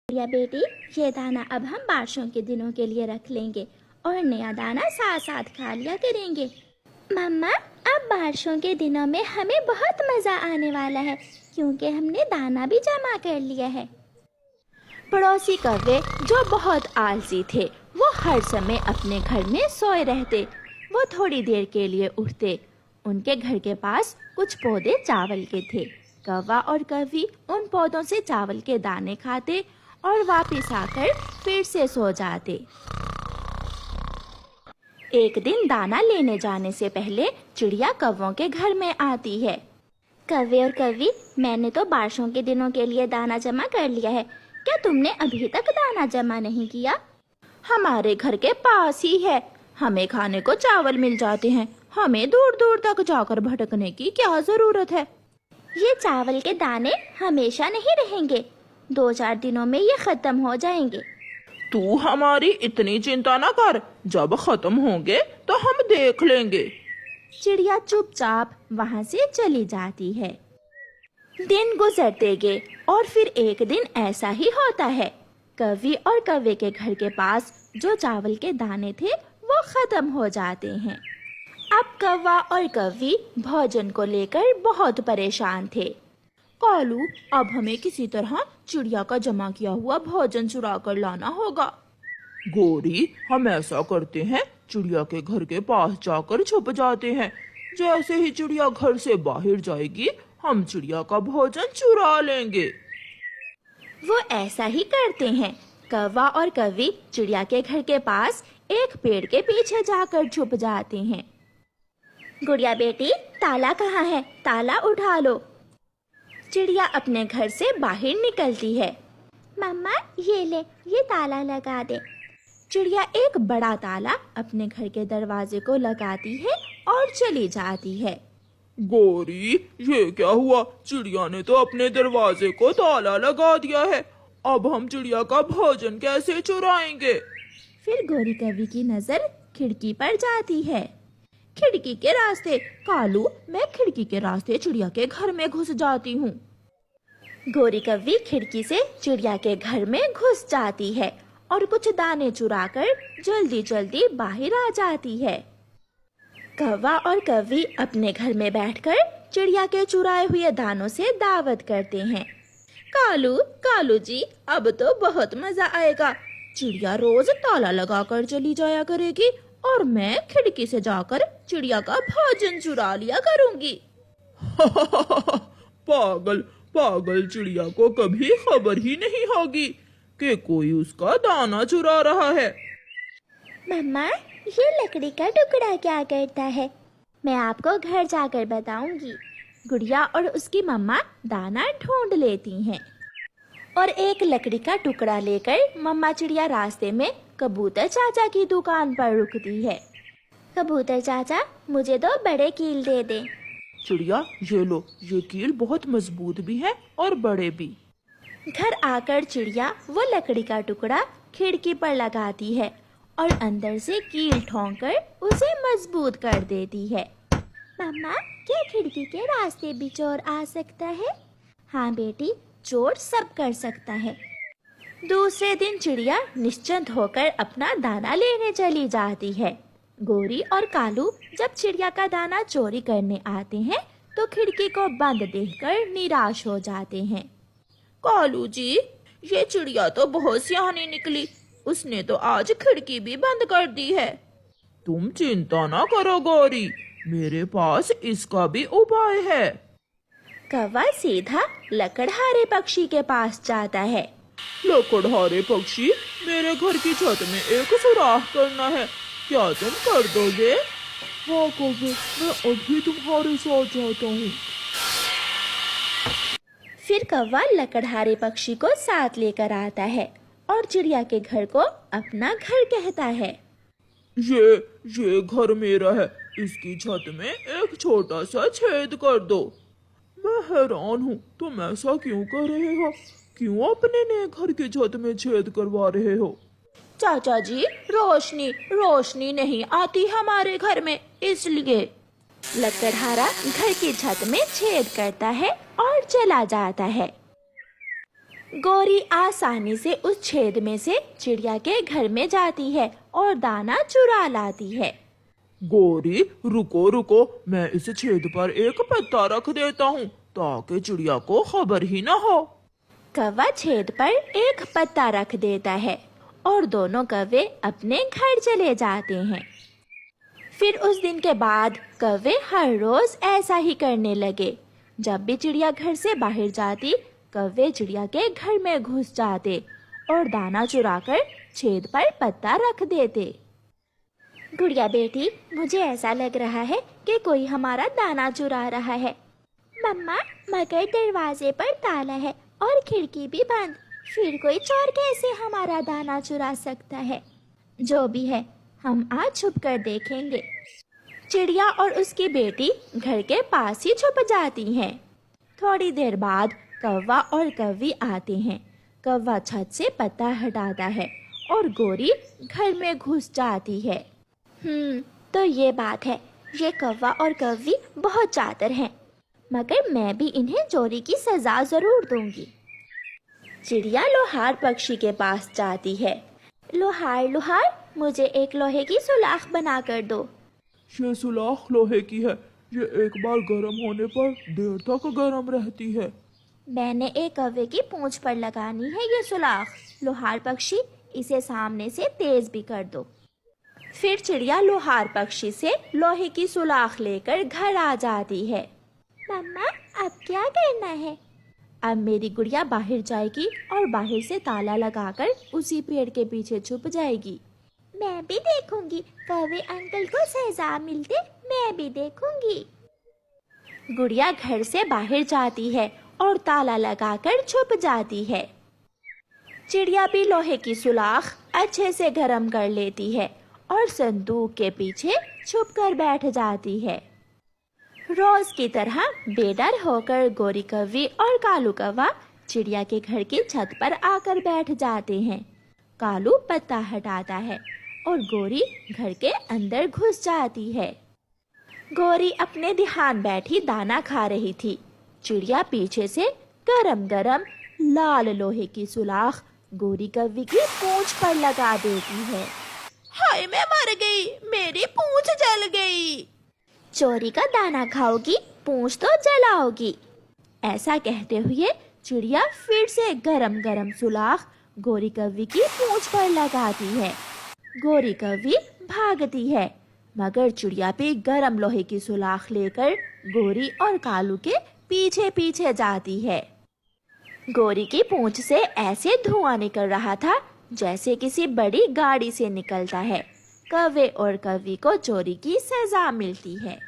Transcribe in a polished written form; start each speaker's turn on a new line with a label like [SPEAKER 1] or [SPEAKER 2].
[SPEAKER 1] या बेटी, ये दाना अब हम बारिशों के दिनों के लिए रख लेंगे और नया दाना साथ साथ खा लिया करेंगे। मम्मा, अब बारिशों के दिनों में हमें बहुत मजा आने वाला है क्योंकि हमने दाना भी जमा कर लिया है।
[SPEAKER 2] पड़ोसी कौवे जो बहुत आलसी थे, वो हर समय अपने घर में सोए रहते। वो थोड़ी देर के लिए उठते। उनके घर के पास कुछ पौधे चावल के थे। कौवा और कौवी उन पौधों से चावल के दाने खाते और वापस आकर फिर से सो जाते। एक दिन दाना लेने जाने से पहले चिड़िया कौवों के घर में आती है।
[SPEAKER 1] कौवे और कौवी, मैंने तो बारिशों के दिनों के लिए दाना जमा कर लिया है। क्या तुमने अभी तक दाना जमा नहीं किया?
[SPEAKER 2] हमारे घर के पास ही है, हमें खाने को चावल मिल जाते हैं। हमें दूर दूर तक जाकर भटकने की क्या जरूरत है?
[SPEAKER 1] ये चावल के दाने हमेशा नहीं रहेंगे, 2-4 दिनों में ये खत्म हो जाएंगे।
[SPEAKER 3] तू हमारी इतनी चिंता न कर, जब खत्म होंगे तो हम देख लेंगे।
[SPEAKER 2] चिड़िया चुपचाप वहाँ से चली जाती है। दिन गुजरते गए और फिर एक दिन ऐसा ही होता है। कौवी और कौवे के घर के पास जो चावल के दाने थे वो खत्म हो जाते हैं। अब कौवा और कौवी भोजन को लेकर बहुत परेशान थे। कालू, अब हमें किसी तरह चिड़िया का जमा किया हुआ भोजन चुरा कर लाना होगा।
[SPEAKER 3] गोरी, हम ऐसा करते हैं, चिड़िया के घर के पास जाकर छुप जाते हैं। जैसे ही चिड़िया घर से बाहर जाएगी, हम चिड़िया का भोजन चुरा लेंगे।
[SPEAKER 2] वो ऐसा ही करते हैं। कौवा और कौवी चिड़िया के घर के पास एक पेड़ के पीछे जाकर छुप जाते हैं।
[SPEAKER 1] गुड़िया बेटी, ताला कहाँ है? ताला उठा लो।
[SPEAKER 2] चिड़िया अपने घर से बाहर निकलती है।
[SPEAKER 1] मम्मा, ये ले, ये ताला लगा दे।
[SPEAKER 2] चिड़िया एक बड़ा ताला अपने घर के दरवाजे को लगाती है और चली जाती है।
[SPEAKER 3] गोरी, ये क्या हुआ? चिड़िया ने तो अपने दरवाजे को ताला लगा दिया है। अब हम चिड़िया का भोजन कैसे चुराएंगे?
[SPEAKER 2] फिर गोरी कौवी की नजर खिड़की पर जाती है। खिड़की के रास्ते, कालू, मैं खिड़की के रास्ते चिड़िया के घर में घुस जाती हूँ। गोरी कौवी खिड़की से चिड़िया के घर में घुस जाती है और कुछ दाने चुराकर जल्दी जल्दी बाहर आ जाती है। कौवा और कौवी अपने घर में बैठकर चिड़िया के चुराए हुए दानों से दावत करते हैं। कालू, कालू जी, अब तो बहुत मजा आएगा। चिड़िया रोज ताला लगाकर चली जाया करेगी और मैं खिड़की से जाकर चिड़िया का भोजन चुरा लिया करूंगी।
[SPEAKER 3] पागल पागल चिड़िया को कभी खबर ही नहीं होगी कि कोई उसका दाना चुरा रहा है।
[SPEAKER 1] मम्मा, ये लकड़ी का टुकड़ा क्या करता है? मैं आपको घर जाकर बताऊंगी।
[SPEAKER 2] गुड़िया और उसकी मम्मा दाना ढूंढ लेती हैं और एक लकड़ी का टुकड़ा लेकर मम्मा चिड़िया रास्ते में कबूतर चाचा की दुकान पर रुकती है।
[SPEAKER 1] कबूतर चाचा, मुझे 2 बड़े कील दे दे।
[SPEAKER 3] चिड़िया, ये लो, ये कील बहुत मजबूत भी है और बड़े भी।
[SPEAKER 2] घर आकर चिड़िया वो लकड़ी का टुकड़ा खिड़की पर लगाती है और अंदर से कील ठोंकर उसे मजबूत कर देती है।
[SPEAKER 1] मम्मा, क्या खिड़की के रास्ते भी चोर आ सकता है?
[SPEAKER 2] हाँ बेटी, चोर सब कर सकता है। दूसरे दिन चिड़िया निश्चिंत होकर अपना दाना लेने चली जाती है। गोरी और कालू जब चिड़िया का दाना चोरी करने आते हैं तो खिड़की को बंद देखकर निराश हो जाते हैं।
[SPEAKER 3] कालू जी, ये चिड़िया तो बहुत सियानी निकली। उसने तो आज खिड़की भी बंद कर दी है। तुम चिंता ना करो गोरी, मेरे पास इसका भी उपाय है।
[SPEAKER 2] कौवा सीधा लकड़हारे पक्षी के पास जाता है।
[SPEAKER 3] लकड़हारे पक्षी, मेरे घर की छत में एक सुराख करना है, क्या तुम कर दोगे? हाँ कौवे, मैं अभी तुम्हारे साथ जाता हूँ।
[SPEAKER 2] फिर कौवा लकड़हारे पक्षी को साथ लेकर आता है और चिड़िया के घर को अपना घर कहता है।
[SPEAKER 3] ये घर मेरा है, इसकी छत में एक छोटा सा छेद कर दो। मैं हैरान हूँ, तुम ऐसा क्यों कर रहे हो? क्यों अपने नए घर की छत में छेद करवा रहे हो?
[SPEAKER 2] चाचा जी, रोशनी नहीं आती हमारे घर में, इसलिए। लकड़हारा घर की छत में छेद करता है और चला जाता है। गोरी आसानी से उस छेद में से चिड़िया के घर में जाती है और दाना चुरा लाती है।
[SPEAKER 3] गोरी रुको रुको, मैं इस छेद पर एक पत्ता रख देता हूँ ताकि चिड़िया को खबर ही न हो।
[SPEAKER 2] कौवा छेद पर एक पत्ता रख देता है और दोनों कौवे अपने घर चले जाते हैं। फिर उस दिन के बाद कौवे हर रोज ऐसा ही करने लगे। जब भी चिड़िया घर से बाहर जाती, कौवे चिड़िया के घर में घुस जाते और दाना चुराकर छेद पर पत्ता रख देते।
[SPEAKER 1] गुड़िया बेटी, मुझे ऐसा लग रहा है कि कोई हमारा दाना चुरा रहा है। मम्मा, मगर दरवाजे पर ताला है और खिड़की भी बंद, फिर कोई चोर कैसे हमारा दाना चुरा सकता है? जो भी है, हम आज छुप कर देखेंगे।
[SPEAKER 2] चिड़िया और उसकी बेटी घर के पास ही छुप जाती हैं। थोड़ी देर बाद कौवा और कौवी आते हैं। कौवा छत से पत्ता हटाता है और गोरी घर में घुस जाती है।
[SPEAKER 1] तो ये बात है, ये कौवा और कौवी बहुत चातर हैं, मगर मैं भी इन्हें चोरी की सजा जरूर दूंगी।
[SPEAKER 2] चिड़िया लोहार पक्षी के पास जाती है।
[SPEAKER 1] लोहार लोहार, मुझे एक लोहे की सुलाख बना कर दो।
[SPEAKER 3] ये सुलाख लोहे की है, ये एक बार गर्म होने पर देर तक गर्म रहती है।
[SPEAKER 1] मैंने एक कौवे की पूंछ पर लगानी है ये सुलाख। लोहार पक्षी, इसे सामने से तेज भी कर दो।
[SPEAKER 2] फिर चिड़िया लोहार पक्षी से लोहे की सुलाख लेकर घर आ जाती है।
[SPEAKER 1] मम्मा, अब क्या करना है?
[SPEAKER 2] अब मेरी गुड़िया बाहर जाएगी और बाहर से ताला लगाकर उसी पेड़ के पीछे छुप जाएगी।
[SPEAKER 1] मैं भी देखूंगी, कौवे अंकल को सजा मिलते मैं भी देखूंगी।
[SPEAKER 2] गुड़िया घर से बाहर जाती है और ताला लगाकर छुप जाती है। चिड़िया भी लोहे की सुलाख अच्छे से गर्म कर लेती है और संदूक के पीछे छुपकर बैठ जाती है। रोज की तरह बेडर होकर गोरी कौवी और कालू कौवा चिड़िया के घर की छत पर आकर बैठ जाते हैं। कालू पत्ता हटाता है और गोरी घर के अंदर घुस जाती है। गोरी अपने ध्यान बैठी दाना खा रही थी। चिड़िया पीछे से गरम गरम लाल लोहे की सुलाख गोरी कौवी की पूंछ पर लगा देती है। हाय, मैं मर गई, मेरी पूंछ जल गई।
[SPEAKER 1] चोरी का दाना खाओगी, पूंछ तो जलाओगी।
[SPEAKER 2] ऐसा कहते हुए चिड़िया फिर से गरम गरम सुलाख गोरी कौवी की पूंछ पर लगाती है। गोरी कौवी भागती है, मगर चिड़िया भी गरम लोहे की सुलाख लेकर गोरी और कालू के पीछे पीछे जाती है। गोरी की पूंछ से ऐसे धुआं निकल रहा था जैसे किसी बड़ी गाड़ी से निकलता है। कौवे और कौवी को चोरी की सजा मिलती है।